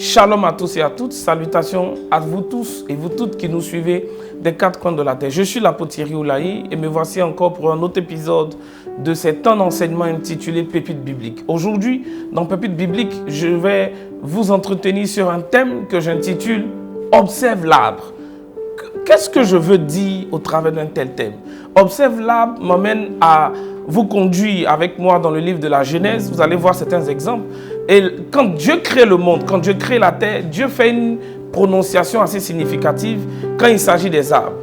Shalom à tous et à toutes, salutations à vous tous et vous toutes qui nous suivez des quatre coins de la terre. Je suis l'apôtre Thierry Oulahi et me voici encore pour un autre épisode de cet enseignement intitulé Pépites bibliques. Aujourd'hui, dans Pépites bibliques, je vais vous entretenir sur un thème que j'intitule Observe l'arbre. Qu'est-ce que je veux dire au travers d'un tel thème? Observe l'arbre m'amène à vous conduire avec moi dans le livre de la Genèse. Vous allez voir certains exemples. Et quand Dieu crée le monde, quand Dieu crée la terre, Dieu fait une prononciation assez significative quand il s'agit des arbres.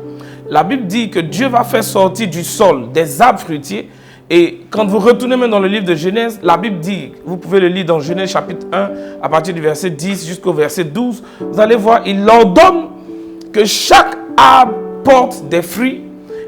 La Bible dit que Dieu va faire sortir du sol des arbres fruitiers. Et quand vous retournez même dans le livre de Genèse, la Bible dit, vous pouvez le lire dans Genèse chapitre 1, à partir du verset 10 jusqu'au verset 12, vous allez voir, il ordonne que chaque arbre porte des fruits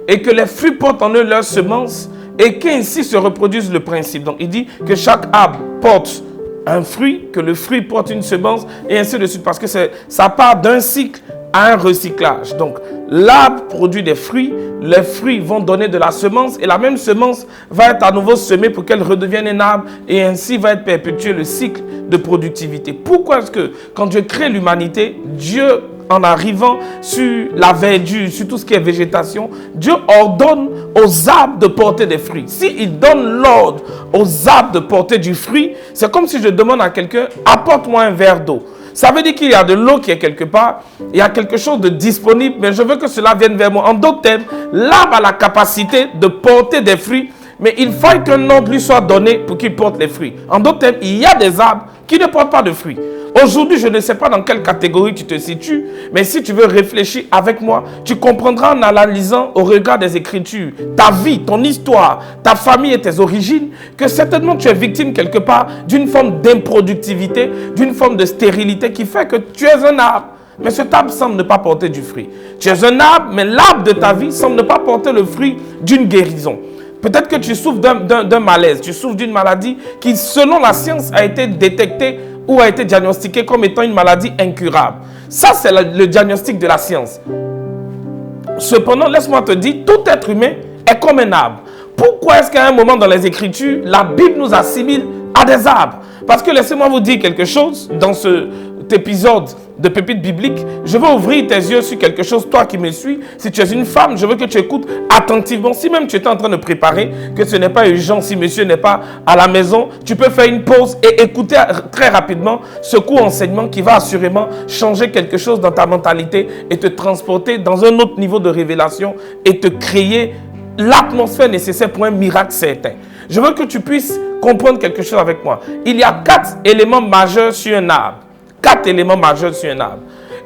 et que les fruits portent en eux leurs semences et qu'ainsi se reproduise le principe. Donc il dit que chaque arbre porte un fruit, que le fruit porte une semence et ainsi de suite parce que ça part d'un cycle à un recyclage. Donc l'arbre produit des fruits, les fruits vont donner de la semence et la même semence va être à nouveau semée pour qu'elle redevienne un arbre et ainsi va être perpétué le cycle de productivité. Pourquoi est-ce que quand Dieu crée l'humanité, Dieu en arrivant sur la verdure, sur tout ce qui est végétation, Dieu ordonne aux arbres de porter des fruits. S'il donne l'ordre aux arbres de porter du fruit, c'est comme si je demande à quelqu'un, apporte-moi un verre d'eau. Ça veut dire qu'il y a de l'eau qui est quelque part, il y a quelque chose de disponible, mais je veux que cela vienne vers moi. En d'autres termes, l'arbre a la capacité de porter des fruits, mais il faut qu'un ordre lui soit donné pour qu'il porte les fruits. En d'autres termes, il y a des arbres qui ne portent pas de fruits. Aujourd'hui, je ne sais pas dans quelle catégorie tu te situes, mais si tu veux réfléchir avec moi, tu comprendras en analysant au regard des Écritures, ta vie, ton histoire, ta famille et tes origines, que certainement tu es victime quelque part d'une forme d'improductivité, d'une forme de stérilité qui fait que tu es un arbre. Mais cet arbre semble ne pas porter du fruit. Tu es un arbre, mais l'arbre de ta vie semble ne pas porter le fruit d'une guérison. Peut-être que tu souffres d'un malaise, tu souffres d'une maladie qui, selon la science, a été détectée ou a été diagnostiquée comme étant une maladie incurable. Ça, c'est le diagnostic de la science. Cependant, laisse-moi te dire, tout être humain est comme un arbre. Pourquoi est-ce qu'à un moment dans les Écritures, la Bible nous assimile à des arbres? Parce que laissez-moi vous dire quelque chose dans cet épisode de Pépites bibliques. Je veux ouvrir tes yeux sur quelque chose, toi qui me suis. Si tu es une femme, je veux que tu écoutes attentivement. Si même tu es en train de préparer, que ce n'est pas urgent, si monsieur n'est pas à la maison, tu peux faire une pause et écouter très rapidement ce court enseignement qui va assurément changer quelque chose dans ta mentalité et te transporter dans un autre niveau de révélation et te créer l'atmosphère nécessaire pour un miracle certain. Je veux que tu puisses comprendre quelque chose avec moi. Il y a 4 éléments majeurs sur un arbre. 4 éléments majeurs sur un arbre.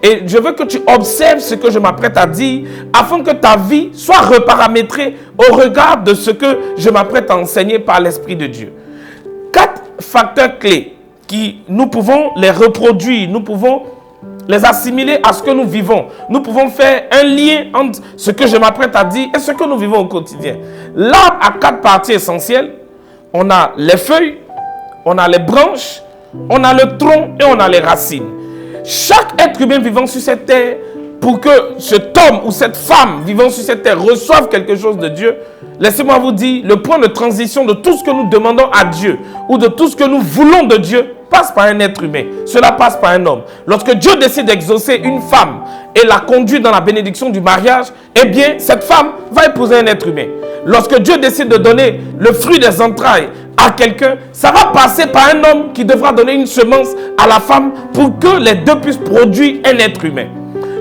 Et je veux que tu observes ce que je m'apprête à dire afin que ta vie soit reparamétrée au regard de ce que je m'apprête à enseigner par l'Esprit de Dieu. 4 facteurs clés qui nous pouvons les reproduire, nous pouvons les assimiler à ce que nous vivons. Nous pouvons faire un lien entre ce que je m'apprête à dire et ce que nous vivons au quotidien. L'arbre a 4 parties essentielles. On a les feuilles, on a les branches, on a le tronc et on a les racines. Chaque être humain vivant sur cette terre, pour que cet homme ou cette femme vivant sur cette terre reçoive quelque chose de Dieu, laissez-moi vous dire, le point de transition de tout ce que nous demandons à Dieu ou de tout ce que nous voulons de Dieu passe par un être humain. Cela passe par un homme. Lorsque Dieu décide d'exaucer une femme et la conduit dans la bénédiction du mariage, eh bien, cette femme va épouser un être humain. Lorsque Dieu décide de donner le fruit des entrailles à quelqu'un, ça va passer par un homme qui devra donner une semence à la femme pour que les deux puissent produire un être humain.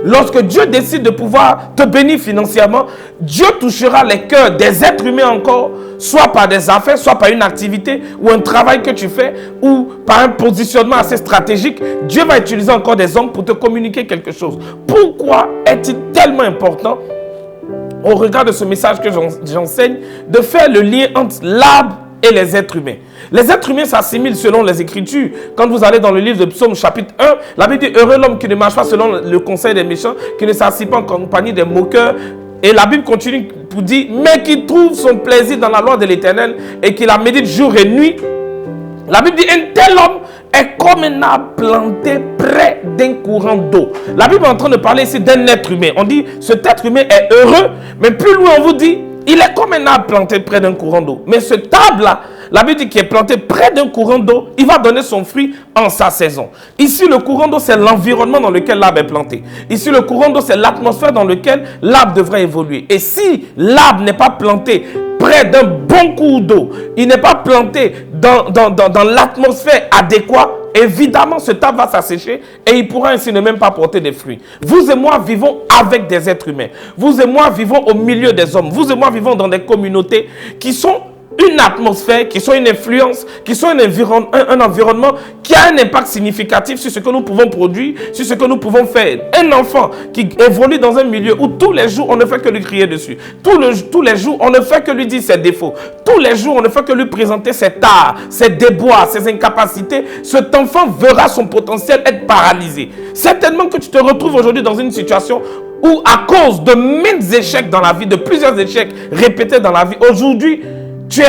Lorsque Dieu décide de pouvoir te bénir financièrement, Dieu touchera les cœurs des êtres humains encore, soit par des affaires, soit par une activité ou un travail que tu fais, ou par un positionnement assez stratégique. Dieu va utiliser encore des hommes pour te communiquer quelque chose. Pourquoi est-il tellement important, au regard de ce message que j'enseigne, de faire le lien entre l'arbre et les êtres humains? Les êtres humains s'assimilent selon les Écritures. Quand vous allez dans le livre de Psaume chapitre 1, la Bible dit « Heureux l'homme qui ne marche pas selon le conseil des méchants, qui ne s'assied pas en compagnie des moqueurs. » Et la Bible continue pour dire « Mais qui trouve son plaisir dans la loi de l'Éternel et qui la médite jour et nuit. » La Bible dit « Un tel homme est comme un arbre planté près d'un courant d'eau. » La Bible est en train de parler ici d'un être humain. On dit « Cet être humain est heureux. » Mais plus loin on vous dit « Il est comme un arbre planté près d'un courant d'eau. » Mais cet arbre-là La Bible dit qu'il est planté près d'un courant d'eau, il va donner son fruit en sa saison. Ici, le courant d'eau, c'est l'environnement dans lequel l'arbre est planté. Ici, le courant d'eau, c'est l'atmosphère dans laquelle l'arbre devrait évoluer. Et si l'arbre n'est pas planté près d'un bon cours d'eau, il n'est pas planté dans l'atmosphère adéquate, évidemment, cet arbre va s'assécher et il pourra ainsi ne même pas porter des fruits. Vous et moi vivons avec des êtres humains. Vous et moi vivons au milieu des hommes. Vous et moi vivons dans des communautés qui sont une atmosphère, qui sont une influence, qui sont un environnement qui a un impact significatif sur ce que nous pouvons produire, sur ce que nous pouvons faire. Un enfant qui évolue dans un milieu où tous les jours on ne fait que lui crier dessus. Tous les jours on ne fait que lui dire ses défauts. Tous les jours on ne fait que lui présenter ses tares, ses déboires, ses incapacités. Cet enfant verra son potentiel être paralysé. Certainement que tu te retrouves aujourd'hui dans une situation où à cause de maintes échecs dans la vie, de plusieurs échecs répétés dans la vie, aujourd'hui, tu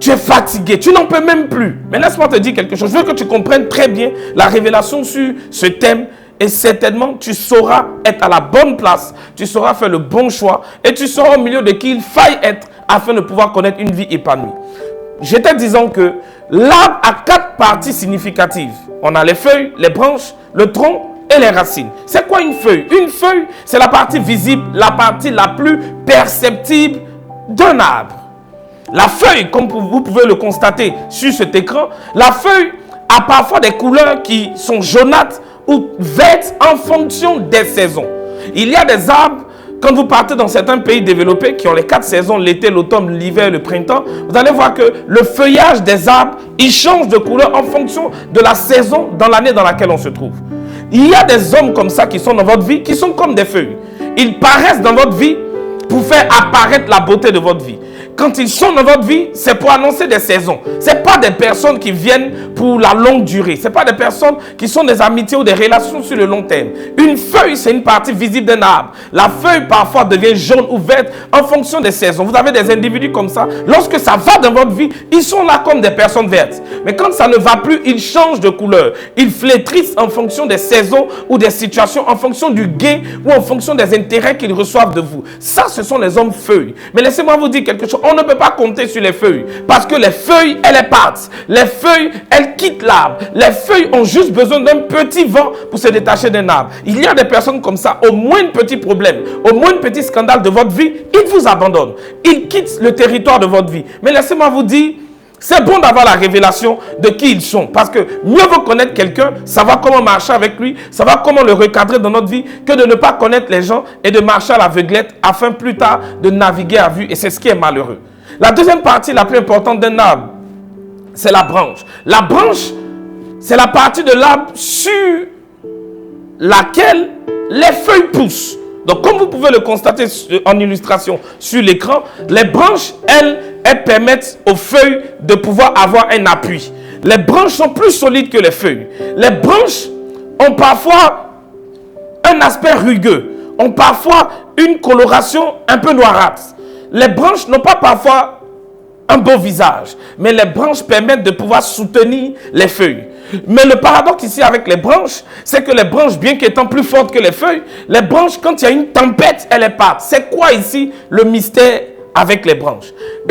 es fatigué, tu n'en peux même plus. Mais laisse-moi te dire quelque chose. Je veux que tu comprennes très bien la révélation sur ce thème. Et certainement, tu sauras être à la bonne place. Tu sauras faire le bon choix. Et tu sauras au milieu de qui il faille être afin de pouvoir connaître une vie épanouie. J'étais disant que l'arbre a 4 parties significatives. On a les feuilles, les branches, le tronc et les racines. C'est quoi une feuille? Une feuille, c'est la partie visible, la partie la plus perceptible d'un arbre. La feuille, comme vous pouvez le constater sur cet écran, la feuille a parfois des couleurs qui sont jaunâtres ou vertes en fonction des saisons. Il y a des arbres, quand vous partez dans certains pays développés qui ont les 4 saisons, l'été, l'automne, l'hiver, le printemps, vous allez voir que le feuillage des arbres, il change de couleur en fonction de la saison dans l'année dans laquelle on se trouve. Il y a des hommes comme ça qui sont dans votre vie, qui sont comme des feuilles. Ils paraissent dans votre vie pour faire apparaître la beauté de votre vie. Quand ils sont dans votre vie, c'est pour annoncer des saisons. Ce n'est pas des personnes qui viennent pour la longue durée. Ce n'est pas des personnes qui sont des amitiés ou des relations sur le long terme. Une feuille, c'est une partie visible d'un arbre. La feuille, parfois, devient jaune ou verte en fonction des saisons. Vous avez des individus comme ça. Lorsque ça va dans votre vie, ils sont là comme des personnes vertes. Mais quand ça ne va plus, ils changent de couleur. Ils flétrissent en fonction des saisons ou des situations, en fonction du gain ou en fonction des intérêts qu'ils reçoivent de vous. Ça, ce sont les hommes feuilles. Mais laissez-moi vous dire quelque chose. On ne peut pas compter sur les feuilles. Parce que les feuilles, elles partent. Les feuilles, elles quittent l'arbre. Les feuilles ont juste besoin d'un petit vent pour se détacher d'un arbre. Il y a des personnes comme ça, au moins un petit problème, au moins un petit scandale de votre vie, ils vous abandonnent. Ils quittent le territoire de votre vie. Mais laissez-moi vous dire, c'est bon d'avoir la révélation de qui ils sont. Parce que mieux vaut connaître quelqu'un, savoir comment marcher avec lui, savoir comment le recadrer dans notre vie, que de ne pas connaître les gens et de marcher à l'aveuglette afin plus tard de naviguer à vue. Et c'est ce qui est malheureux. La deuxième partie la plus importante d'un arbre, c'est la branche. La branche, c'est la partie de l'arbre sur laquelle les feuilles poussent. Donc, comme vous pouvez le constater en illustration sur l'écran, les branches, elles permettent aux feuilles de pouvoir avoir un appui. Les branches sont plus solides que les feuilles. Les branches ont parfois un aspect rugueux, ont parfois une coloration un peu noirâtre. Les branches n'ont pas parfois un beau visage, mais les branches permettent de pouvoir soutenir les feuilles. Mais le paradoxe ici avec les branches, c'est que les branches, bien qu'étant plus fortes que les feuilles, les branches, quand il y a une tempête, elles partent. C'est quoi ici le mystère avec les branches?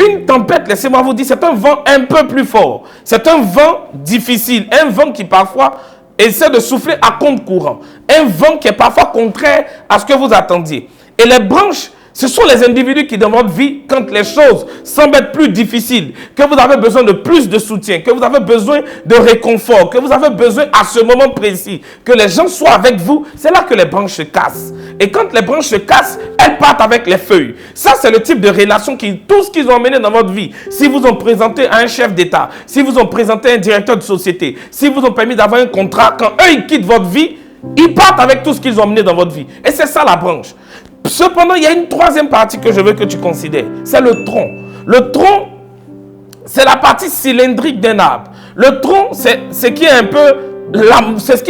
Une tempête, laissez-moi vous dire, c'est un vent un peu plus fort. C'est un vent difficile, un vent qui parfois essaie de souffler à contre-courant. Un vent qui est parfois contraire à ce que vous attendiez. Et les branches, ce sont les individus qui, dans votre vie, quand les choses semblent être plus difficiles, que vous avez besoin de plus de soutien, que vous avez besoin de réconfort, que vous avez besoin à ce moment précis, que les gens soient avec vous, c'est là que les branches se cassent. Et quand les branches se cassent, elles partent avec les feuilles. Ça, c'est le type de relation tout ce qu'ils ont mené dans votre vie. Si vous ont présenté à un chef d'État, si vous ont présenté à un directeur de société, si vous ont permis d'avoir un contrat, quand eux, ils quittent votre vie, ils partent avec tout ce qu'ils ont mené dans votre vie. Et c'est ça la branche. Cependant, il y a une troisième partie que je veux que tu considères. C'est le tronc. Le tronc, c'est la partie cylindrique d'un arbre. Le tronc, c'est ce qui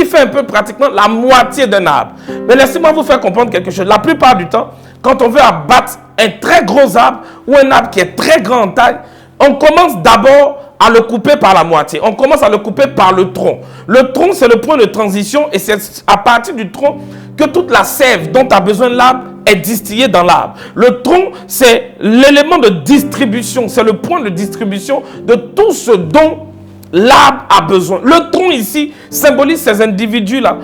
fait un peu pratiquement la moitié d'un arbre. Mais laissez-moi vous faire comprendre quelque chose. La plupart du temps, quand on veut abattre un très gros arbre ou un arbre qui est très grand en taille, on commence d'abord à le couper par la moitié. On commence à le couper par le tronc. Le tronc, c'est le point de transition et c'est à partir du tronc que toute la sève dont a besoin l'arbre est distillé dans l'arbre. Le tronc, c'est l'élément de distribution, c'est le point de distribution de tout ce dont l'arbre a besoin. Le tronc ici symbolise ces individus-là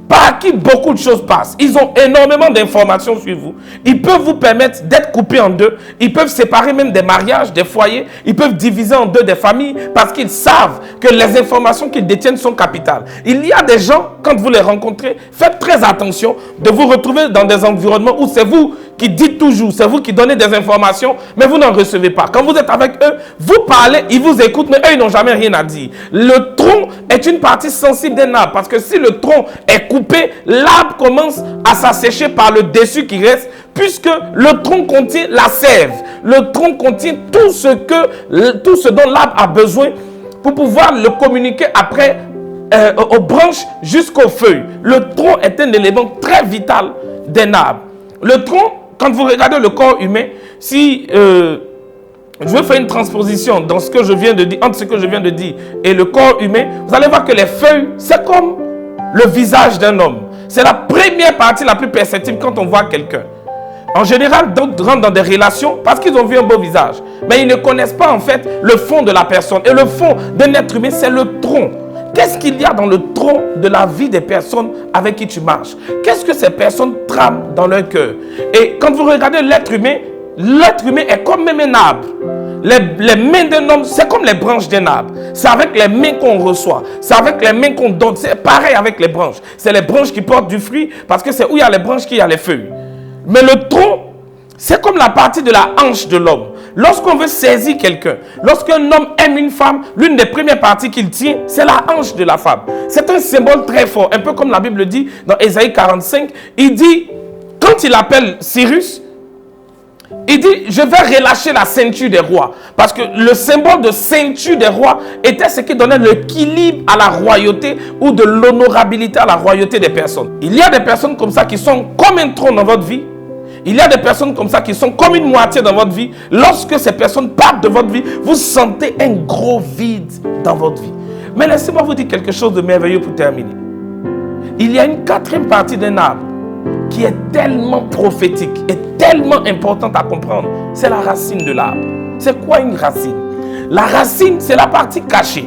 par qui beaucoup de choses passent. Ils ont énormément d'informations sur vous. Ils peuvent vous permettre d'être coupés en deux. Ils peuvent séparer même des mariages, des foyers. Ils peuvent diviser en deux des familles parce qu'ils savent que les informations qu'ils détiennent sont capitales. Il y a des gens, quand vous les rencontrez, faites très attention de vous retrouver dans des environnements où c'est vous qui dites toujours, c'est vous qui donnez des informations, mais vous n'en recevez pas. Quand vous êtes avec eux, vous parlez, ils vous écoutent, mais eux, ils n'ont jamais rien à dire. Le tronc est une partie sensible d'un arbre, parce que si le tronc est coupé, l'arbre commence à s'assécher par le dessus qui reste, puisque le tronc contient la sève. Le tronc contient tout ce dont l'arbre a besoin pour pouvoir le communiquer après aux branches jusqu'aux feuilles. Le tronc est un élément très vital d'un arbre. Le tronc, quand vous regardez le corps humain, si je veux faire une transposition dans ce que je viens de dire, entre ce que je viens de dire et le corps humain, vous allez voir que les feuilles, c'est comme le visage d'un homme. C'est la première partie la plus perceptible quand on voit quelqu'un. En général, d'autres rentrent dans des relations parce qu'ils ont vu un beau visage. Mais ils ne connaissent pas en fait le fond de la personne. Et le fond d'un être humain, c'est le tronc. Qu'est-ce qu'il y a dans le tronc de la vie des personnes avec qui tu marches? Qu'est-ce que ces personnes trament dans leur cœur? Et quand vous regardez l'être humain est comme même un arbre. Les mains d'un homme, c'est comme les branches d'un arbre. C'est avec les mains qu'on reçoit. C'est avec les mains qu'on donne. C'est pareil avec les branches. C'est les branches qui portent du fruit parce que c'est où il y a les branches qu'il y a les feuilles. Mais le tronc, c'est comme la partie de la hanche de l'homme. Lorsqu'on veut saisir quelqu'un, lorsqu'un homme aime une femme, l'une des premières parties qu'il tient, c'est la hanche de la femme. C'est un symbole très fort, un peu comme la Bible dit dans Ésaïe 45. Il dit, quand il appelle Cyrus, il dit, je vais relâcher la ceinture des rois. Parce que le symbole de ceinture des rois était ce qui donnait l'équilibre à la royauté ou de l'honorabilité à la royauté des personnes. Il y a des personnes comme ça qui sont comme un trône dans votre vie. Il y a des personnes comme ça qui sont comme une moitié dans votre vie. Lorsque ces personnes partent de votre vie, vous sentez un gros vide dans votre vie. Mais laissez-moi vous dire quelque chose de merveilleux pour terminer. Il y a une quatrième partie d'un arbre qui est tellement prophétique et tellement importante à comprendre. C'est la racine de l'arbre. C'est quoi une racine? La racine, c'est la partie cachée.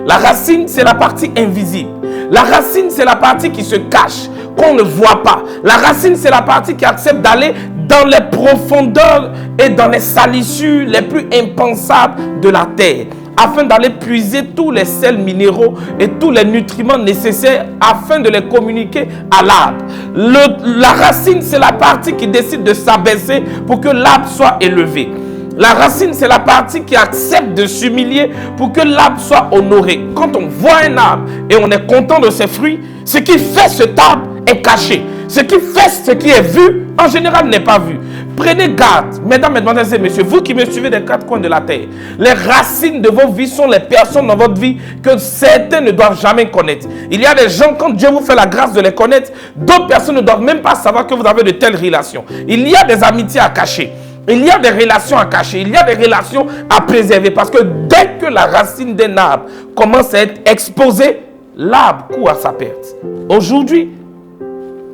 La racine, c'est la partie invisible. La racine, c'est la partie qui se cache, qu'on ne voit pas. La racine, c'est la partie qui accepte d'aller dans les profondeurs et dans les salissures les plus impensables de la terre, afin d'aller puiser tous les sels minéraux et tous les nutriments nécessaires afin de les communiquer à l'arbre. La racine, c'est la partie qui décide de s'abaisser pour que l'arbre soit élevé. La racine, c'est la partie qui accepte de s'humilier pour que l'arbre soit honoré. Quand on voit un arbre et on est content de ses fruits, ce qui fait cet arbre est caché. Ce qui fait ce qui est vu, en général, n'est pas vu. Prenez garde, mesdames, mesdemoiselles et messieurs, vous qui me suivez des quatre coins de la terre. Les racines de vos vies sont les personnes dans votre vie que certains ne doivent jamais connaître. Il y a des gens, quand Dieu vous fait la grâce de les connaître, d'autres personnes ne doivent même pas savoir que vous avez de telles relations. Il y a des amitiés à cacher. Il y a des relations à cacher, il y a des relations à préserver. Parce que dès que la racine d'un arbre commence à être exposée, l'arbre court à sa perte. Aujourd'hui,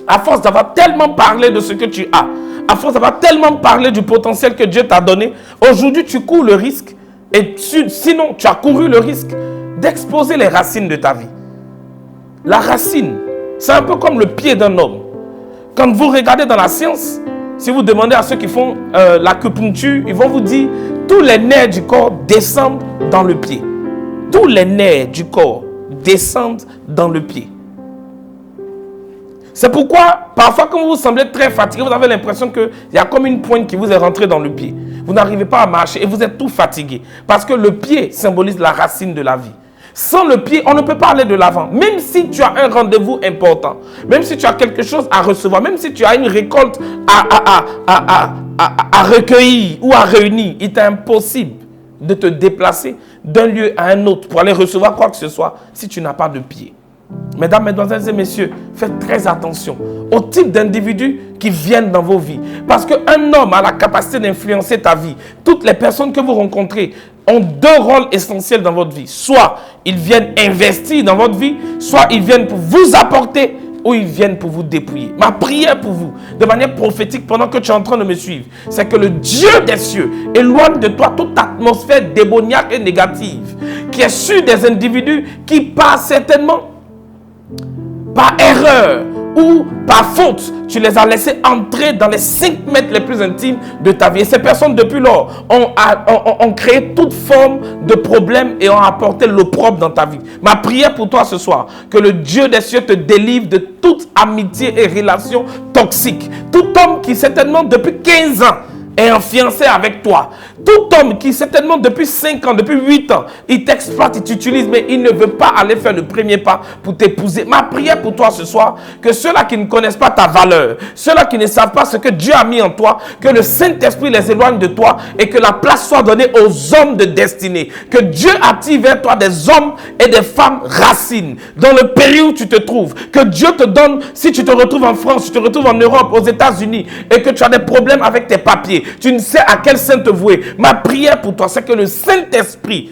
à force d'avoir tellement parlé de ce que tu as, à force d'avoir tellement parlé du potentiel que Dieu t'a donné, aujourd'hui tu cours le risque, et sinon tu as couru le risque d'exposer les racines de ta vie. La racine, c'est un peu comme le pied d'un homme. Quand vous regardez dans la science, si vous demandez à ceux qui font l'acupuncture, ils vont vous dire tous les nerfs du corps descendent dans le pied. Tous les nerfs du corps descendent dans le pied. C'est pourquoi, parfois, quand vous vous semblez très fatigué, vous avez l'impression qu'il y a comme une pointe qui vous est rentrée dans le pied. Vous n'arrivez pas à marcher et vous êtes tout fatigué. Parce que le pied symbolise la racine de la vie. Sans le pied, on ne peut pas aller de l'avant. Même si tu as un rendez-vous important, même si tu as quelque chose à recevoir, même si tu as une récolte à recueillir ou à réunir, il est impossible de te déplacer d'un lieu à un autre pour aller recevoir quoi que ce soit si tu n'as pas de pied. Mesdames, mesdemoiselles et messieurs, faites très attention au type d'individus qui viennent dans vos vies. Parce qu'un homme a la capacité d'influencer ta vie. Toutes les personnes que vous rencontrez ont deux rôles essentiels dans votre vie. Soit ils viennent investir dans votre vie, soit ils viennent pour vous apporter où ils viennent pour vous dépouiller. Ma prière pour vous, de manière prophétique, pendant que tu es en train de me suivre, c'est que le Dieu des cieux éloigne de toi toute atmosphère démoniaque et négative qui est sur des individus qui passent certainement par erreur ou par faute, tu les as laissés entrer dans les 5 mètres les plus intimes de ta vie. Et ces personnes, depuis lors, ont créé toute forme de problème et ont apporté l'opprobre dans ta vie. Ma prière pour toi ce soir, que le Dieu des cieux te délivre de toute amitié et relation toxique. Tout homme qui certainement depuis 15 ans est en fiancé avec toi. Tout homme qui certainement depuis 5 ans, depuis 8 ans, il t'exploite, il t'utilise, mais il ne veut pas aller faire le premier pas pour t'épouser. Ma prière pour toi ce soir, que ceux-là qui ne connaissent pas ta valeur, ceux-là qui ne savent pas ce que Dieu a mis en toi, que le Saint-Esprit les éloigne de toi et que la place soit donnée aux hommes de destinée. Que Dieu attire vers toi des hommes et des femmes racines dans le pays où tu te trouves. Que Dieu te donne, si tu te retrouves en France, tu te retrouves en Europe, aux États-Unis et que tu as des problèmes avec tes papiers, tu ne sais à quel saint te vouer. Ma prière pour toi, c'est que le Saint-Esprit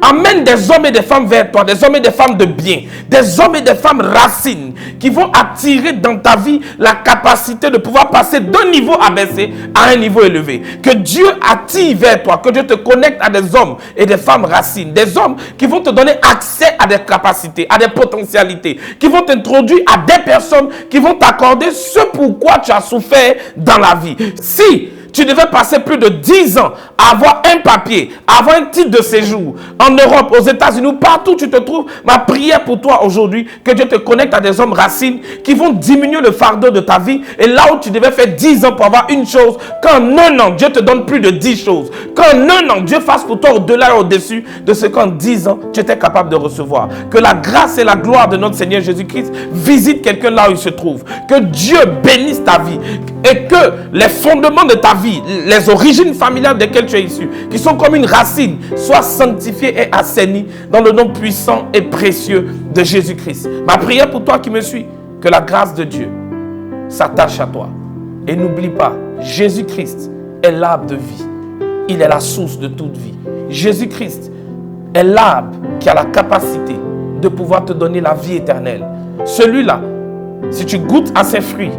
amène des hommes et des femmes vers toi, des hommes et des femmes de bien, des hommes et des femmes racines qui vont attirer dans ta vie la capacité de pouvoir passer d'un niveau abaissé à un niveau élevé. Que Dieu attire vers toi, que Dieu te connecte à des hommes et des femmes racines, des hommes qui vont te donner accès à des capacités, à des potentialités, qui vont t'introduire à des personnes qui vont t'accorder ce pourquoi tu as souffert dans la vie. Si tu devais passer plus de 10 ans à avoir un papier, à avoir un titre de séjour en Europe, aux États-Unis, partout où tu te trouves. Ma prière pour toi aujourd'hui, que Dieu te connecte à des hommes racines qui vont diminuer le fardeau de ta vie. Et là où tu devais faire 10 ans pour avoir une chose, qu'en un an, Dieu te donne plus de 10 choses. Qu'en un an, Dieu fasse pour toi au-delà et au-dessus de ce qu'en 10 ans, tu étais capable de recevoir. Que la grâce et la gloire de notre Seigneur Jésus-Christ visite quelqu'un là où il se trouve. Que Dieu bénisse ta vie et que les fondements de ta vie, les origines familiales desquelles tu es issu, qui sont comme une racine, soient sanctifiées et assainies dans le nom puissant et précieux de Jésus-Christ. Ma prière pour toi qui me suis, que la grâce de Dieu s'attache à toi. Et n'oublie pas, Jésus-Christ est l'arbre de vie. Il est la source de toute vie. Jésus-Christ est l'arbre qui a la capacité de pouvoir te donner la vie éternelle. Celui-là, si tu goûtes à ses fruits,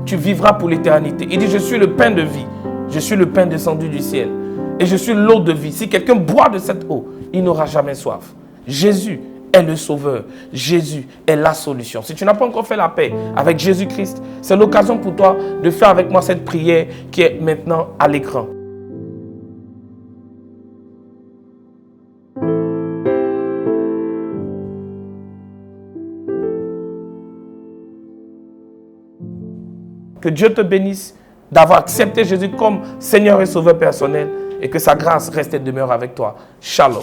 tu vivras pour l'éternité. Il dit, je suis le pain de vie. Je suis le pain descendu du ciel. Et je suis l'eau de vie. Si quelqu'un boit de cette eau, il n'aura jamais soif. Jésus est le sauveur. Jésus est la solution. Si tu n'as pas encore fait la paix avec Jésus-Christ, c'est l'occasion pour toi de faire avec moi cette prière qui est maintenant à l'écran. Que Dieu te bénisse d'avoir accepté Jésus comme Seigneur et Sauveur personnel et que sa grâce reste et demeure avec toi. Shalom.